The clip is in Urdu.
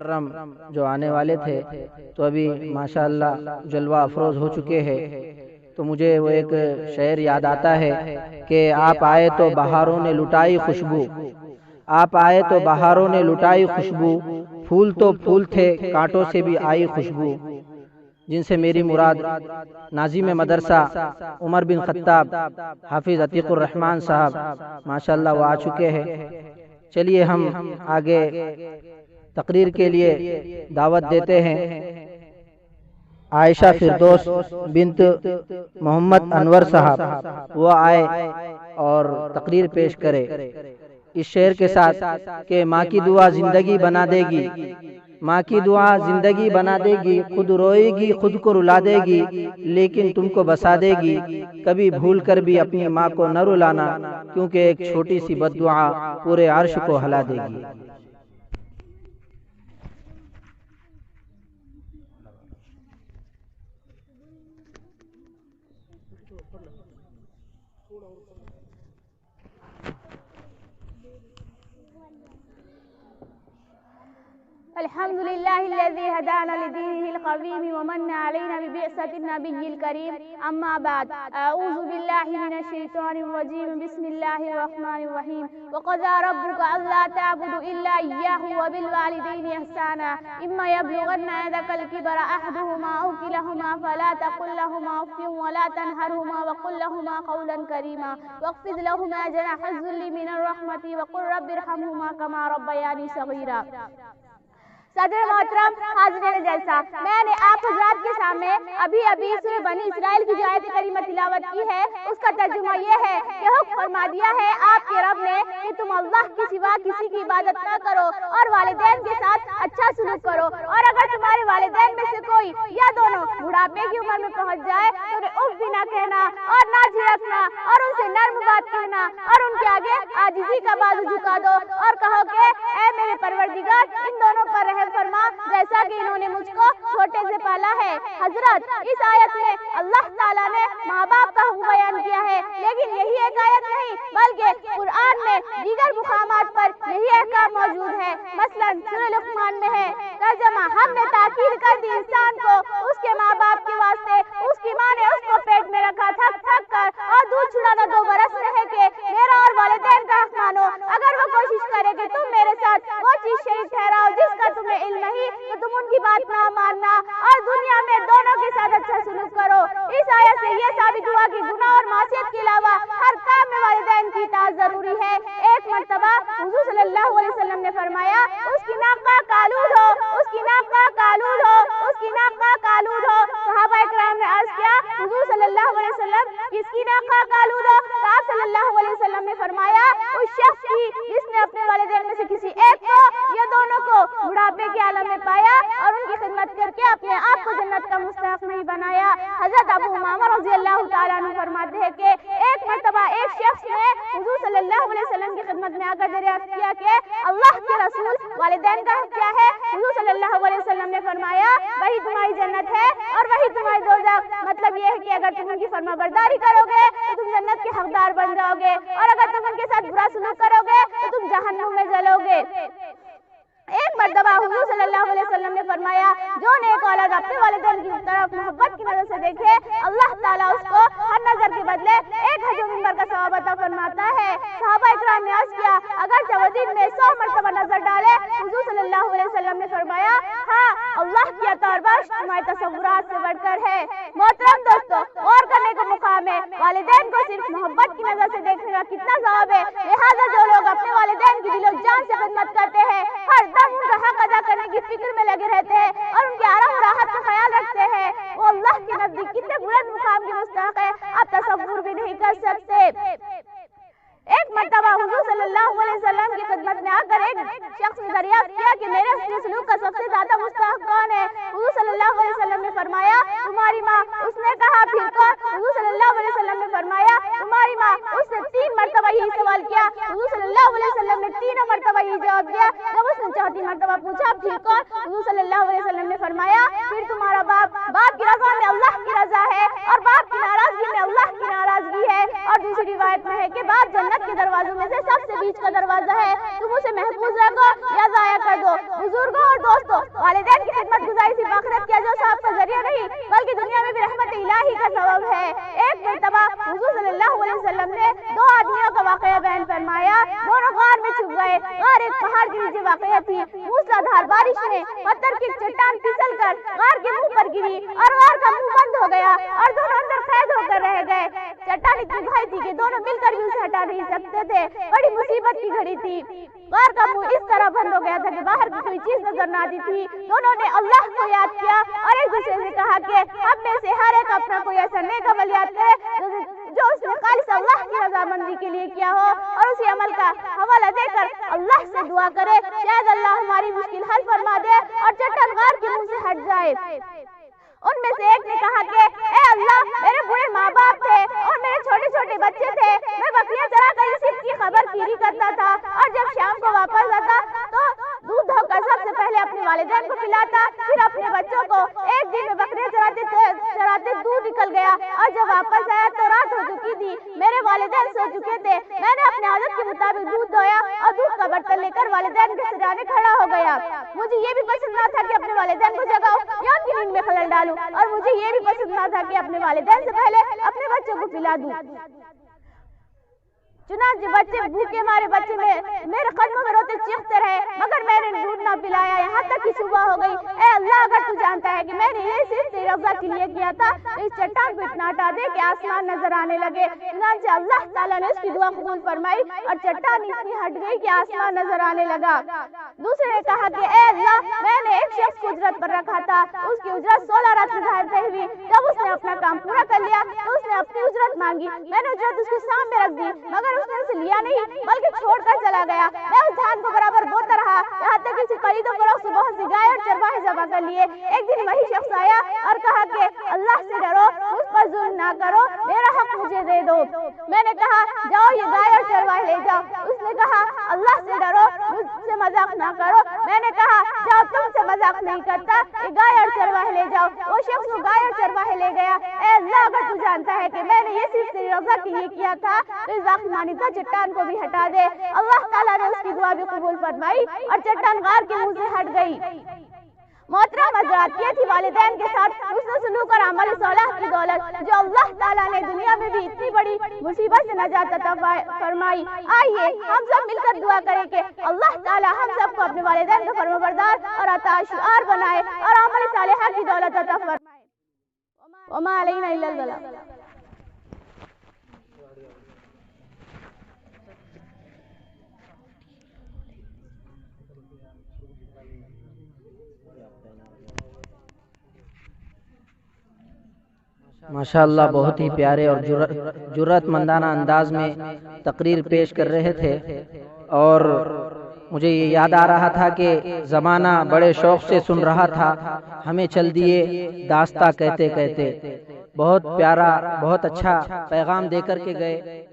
محرم جو آنے والے تھے تو ابھی ماشاءاللہ جلوہ افروز ہو چکے ہیں، تو مجھے وہ ایک شعر یاد آتا ہے کہ آپ آئے تو بہاروں نے لٹائی خوشبو، آپ آئے تو بہاروں نے لٹائی خوشبو، پھول تو پھول تھے کانٹوں سے بھی آئی خوشبو، جن سے میری مراد ناظم مدرسہ عمر بن خطاب حافظ عتیق الرحمن صاحب ماشاءاللہ وہ آ چکے ہیں۔ چلیے ہم آگے تقریر کے لیے دعوت دیتے ہیں عائشہ فردوس بنت محمد انور صاحب، وہ آئے اور تقریر پیش کرے اس شعر کے ساتھ کہ ماں کی دعا زندگی بنا دے گی، ماں کی دعا زندگی بنا دے گی، خود روئے گی خود کو رلا دے گی لیکن تم کو بسا دے گی، کبھی بھول کر بھی اپنی ماں کو نہ رلانا کیونکہ ایک چھوٹی سی بد دعا پورے عرش کو ہلا دے گی۔ الحمد لله الذي هدانا لدينه القويم ومن علينا ببعثة النبي الكريم، أما بعد، أعوذ بالله من الشيطان الرجيم، بسم الله الرحمن الرحيم، وقضى ربك ألا تعبدوا إلا إياه وبالوالدين إحسانا، إما يبلغن عندك الكبر أحدهما أو كلاهما فلا تقل لهما أف ولا تنهرهما وقل لهما قولا كريما، واخفض لهما جناح الذل من الرحمة وقل رب ارحمهما كما ربياني صغيرا۔ صدر محترم، حاضرین جلسہ، میں نے آپ حضرات کے سامنے ابھی سورہ بنی اسرائیل کی جو آیت کریمہ تلاوت کی ہے اس کا ترجمہ یہ ہے کہ حکم فرما دیا ہے آپ کے رب نے کہ تم اللہ کے سوا کسی کی عبادت نہ کرو اور والدین کے ساتھ اچھا سلوک کرو، اور اگر تمہارے والدین میں سے کوئی یا دونوں بڑھاپے کی عمر میں پہنچ جائے تو انہیں اف بھی نہ کہنا اور نہ جھڑکنا اور ان سے نرم بات کہنا اور ان کے آگے عاجزی کا بازو جھکا دو اور کہو کہ اے میرے پروردگار ان دونوں پر رحم فرما جیسا کہ انہوں نے مجھ کو چھوٹے سے پالا ہے۔ حضرت، اس آیت میں اللہ تعالیٰ نے ماں باپ کا حکم بیان کیا ہے، لیکن یہی ایک آیت نہیں بلکہ قرآن میں دیگر مقامات پر یہی احکام موجود ہے۔ مثلا سورہ لقمان میں ہے ترجمہ، ہم نے تاکید کر دی انسان کو اس کے ماں باپ کے واسطے، اس کی ماں نے اس کو پیٹ میں رکھا تھک تھک کر اور دودھ چھڑانا 2 برس رہے کہ میرا اور والدین کا حق مانو، اگر وہ کوشش کرے کہ تم میرے ساتھ وہ چیز شریک ٹھہراؤ جس کا تمہیں علم نہیں تو تم ان کی بات نہ ماننا اور دنیا میں دونوں کے ساتھ اچھا سلوک کرو۔ اس آیت سے یہ ثابت ہوا کہ گناہ اور معصیت کے علاوہ ہر کام میں والدین کی اطاعت ضروری ہے۔ ایک مرتبہ حضور صلی اللہ علیہ وسلم نے فرمایا اس کی ناک کا کالود ہو، اس کی ناک کا کالود ہو، اس کی ناک کا کالود ہو۔ صحابہ اکرام نے عرض کیا حضور صلی اللہ علیہ وسلم کس کی ناک کا کالود ہو؟ آپ صلی اللہ علیہ وسلم نے فرمایا اس شخص کی جس نے اپنے والدین میں سے کسی ایک کو یا دونوں کو بڑھاپے کے عالم میں پایا اور ان کی خدمت کر کے اپنے آپ کو جنت کا مستحق نہیں بنایا۔ حضرت ابو امامہ رضی اللہ تعالیٰ عنہ فرماتے ہیں کہ ایک مرتبہ ایک شخص نے حضور صلی اللہ علیہ وسلم کی خدمت میں آ کر دریافت کیا کہ اللہ کے رسول والدین کا حق کیا ہے؟ حضور صلی اللہ علیہ وسلم نے فرمایا وہی تمہاری جنت ہے اور وہی تمہاری دوزخ، مطلب یہ ہے کہ اگر تم ان کی فرما برداری کرو گے تو تم جنت کے حقدار بن جاؤ گے اور اگر تم ان کے ساتھ برا سلوک کرو گے تو تم جہنم میں جلو گے۔ ایک مرتبہ حضور صلی اللہ علیہ وسلم نے فرمایا جو نیک اولاد اپنے والدین کی طرف محبت کی نظر سے دیکھے اللہ تعالیٰ اس کو ہر نظر کے بدلے 1 حج منبر کا ثواب عطا فرماتا ہے۔ صحابہ اکرام نے عرض کیا اگر وہ دن میں 100 مرتبہ نظر ڈالے، حضور صلی اللہ علیہ وسلم نے فرمایا ہاں اللہ کی عطا اور بخش تمہارے تصورات سے بڑھ کر ہے۔ محترم دوستو، غور کرنے کا مقام ہے والدین کو صرف محبت کی نظر سے دیکھنے کا کتنا ثواب ہے، لہٰذا جو لوگ اپنے والدین کی دل و جان سے خدمت کرتے ہیں، ہر دم ان کا حق ادا کرنے کی فکر میں لگے رہتے ہیں اور ان کے آرام و راحت کا خیال رکھتے ہیں، وہ اللہ کے نزدیک کتنے بلند مقام کے مستحق ہے آپ تصور بھی نہیں کر سکتے۔ ایک مرتبہ حضور صلی اللہ علیہ وسلم کی خدمت میں آ کر ایک شخص نے دریافت کیا کہ میرے حسن سلوک کا سب سے زیادہ مستحق کون ہے؟ حضور صلی اللہ علیہ وسلم نے فرمایا تمہاری ماں۔ اس نے کہا پھر کون؟ حضور صلی اللہ علیہ وسلم نے فرمایا تمہاری ماں۔ اس نے 3 مرتبہ یہی سوال کیا، حضور صلی اللہ علیہ وسلم نے 3 مرتبہ یہی جواب دیا۔ جب اس نے 4تھی مرتبہ پوچھا پھر کون؟ حضور صلی اللہ علیہ وسلم نے فرمایا پھر تمہارا باپ۔ باپ کی رضا میں اللہ کی رضا ہے اور باپ کی ناراضگی میں اللہ کی ناراضگی ہے، اور دوسری روایت میں ہے کہ باپ جنت کے دروازوں میں سے سب سے بیچ کا دروازہ ہے، تم اسے محفوظ رکھو یا ضائع کر دو۔ بزرگوں اور دوستوں، نہیں بلکہ دنیا میں بھی رحمت الہی کا سبب ہے۔ ایک مرتبہ حضور صلی اللہ علیہ وسلم نے دو آدمیوں کا واقعہ بیان فرمایا، دونوں غار میں چھپ گئے۔ غار ایک پہاڑ کے نیچے واقع تھی۔ موسلادھار بارش میں پتھر کی چٹان پھسل کر غار کے منہ پر گری اور غار کا منہ بند ہو گیا اور دونوں اندر قید ہو کر رہ گئے۔ چٹان اتنی بھاری تھی کہ دونوں مل کر بھی اسے ہٹا نہیں سکتے تھے۔ بڑی مصیبت کی گھڑی تھی۔ غار کا منہ اس طرح بند ہو گیا تھا کہ باہر کی کوئی چیز نظر نہ آتی تھی۔ دونوں نے اللہ کو یاد کیا اور ایک دوسرے سے کہا کہ ہم میں سے ہر ایک اپنا کوئی ایسا نیک عمل یاد کرے جو اس نے خالص اللہ کی رضامندی کے لیے کیا ہو، اور اسی عمل کا حوالہ دے کر اللہ سے دعا کرے، شاید اللہ ہماری مشکل حل فرما دے اور چٹان غار کے منہ سے ہٹ جائے۔ ان میں سے ایک نے کہا کہ اے اللہ، میرے بوڑھے ماں باپ تھے اور میرے چھوٹے چھوٹے بچے تھے، میں بکریاں چرا کر اسی کی خبر گیری کرتا تھا اور جب شام کو واپس آتا تو دودھ دھو کر سب سے پہلے اپنے والدین کو پلاتا، پھر اپنے بچوں کو۔ ایک دن میں بکریاں چراتے دودھ نکل گیا اور جب واپس آیا تو رات ہو چکی تھی، میرے والدین سو چکے تھے۔ میں نے اپنے عادت کے مطابق دودھ دھویا اور دودھ کا برتن لے کر والدین کے سجانے کھڑا ہو گیا۔ مجھے یہ بھی پسند نہ تھا کہ اپنے والدین کو جگاؤ یا ان کی نیند میں خلل ڈالوں، اور مجھے یہ بھی پسند نہ تھا کہ اپنے والدین سے پہلے اپنے بچوں کو پلا دوں۔ چنانچہ بچے بھوکے مارے بچے میرے قدموں میں روتے چیختے رہے، مگر میں نے دودھ نہ پلایا، یہاں تک کہ صبح ہو گئی۔ اے اللہ، اگر تو جانتا ہے کہ میں نے یہ صرف تیری رضا کے لیے کیا تھا تو اس چٹان کو اتنا ہٹا دے کہ آسمان نظر آنے لگے۔ چنانچہ اللہ تعالیٰ نے اس کی دعا قبول فرمائی اور چٹان اتنی ہٹ گئی کہ آسمان نظر آنے لگا۔ دوسرے نے کہا کہ اے اللہ، میں نے ایک شخص کو اجرت پر رکھا تھا، اس کی اجرت 16 رات ظاہر ہوئی۔ جب اس نے اپنا کام پورا کر لیا تو اس نے اپنی اجرت مانگی، میں نے اجرت اس کے سامنے رکھ دی، مگر اس نے اسے لیا نہیں بلکہ چھوڑ کر چلا گیا۔ میں اس دھان کو برابر بوتا رہا یہاں تک کہ خرید و فروخت سے بہت سی گائے اور چرواہے جمع کر لیے۔ ایک دن وہی شخص آیا اور کہا کہ اللہ سے ڈرو، مجھ پر ظلم نہ کرو، میرا حق مجھے دے دو۔ میں نے کہا جاؤ یہ گائے اور چرواہے لے جاؤ۔ اس نے کہا اللہ سے ڈرو، مجھ سے مذاق نہ کرو۔ میں نے کہا جاؤ، تم سے مذاق نہیں کرتا، یہ گائے اور چرواہے لے جاؤ۔ وہ شخص وہ گائے اور چرواہے لے گیا۔ اے اللہ، اگر تو جانتا ہے کہ میں نے یہ صرف تیری رضا کے لیے کیا تھا تو اس باقی مانیتا چٹان کو بھی ہٹا دے۔ اللہ تعالیٰ نے اس کی دعا بھی قبول فرمائی اور چٹان غار کے منہ سے ہٹ گئی۔ محترم حضرات، یہ تھی والدین کے ساتھ حسن سلوک اور عمل صالح کی دولت جو اللہ تعالیٰ نے دنیا میں بھی اتنی بڑی مصیبت سے نجات عطا فرمائی۔ آئیے ہم سب مل کر دعا کریں کہ اللہ تعالیٰ ہم سب کو اپنے والدین کا فرمانبردار اور اطاعتشعار بنائے اور عمل صالحہ کی دولت عطا فرمائے۔ وما علینا الا البلاغ۔ ماشاءاللہ بہت ہی پیارے اور جرأت مندانہ انداز میں تقریر پیش کر رہے تھے، اور مجھے یہ یاد آ رہا تھا کہ زمانہ بڑے شوق سے سن رہا تھا، ہمیں چل دیے داستہ کہتے کہتے۔ بہت پیارا، بہت اچھا پیغام دے کر کے گئے۔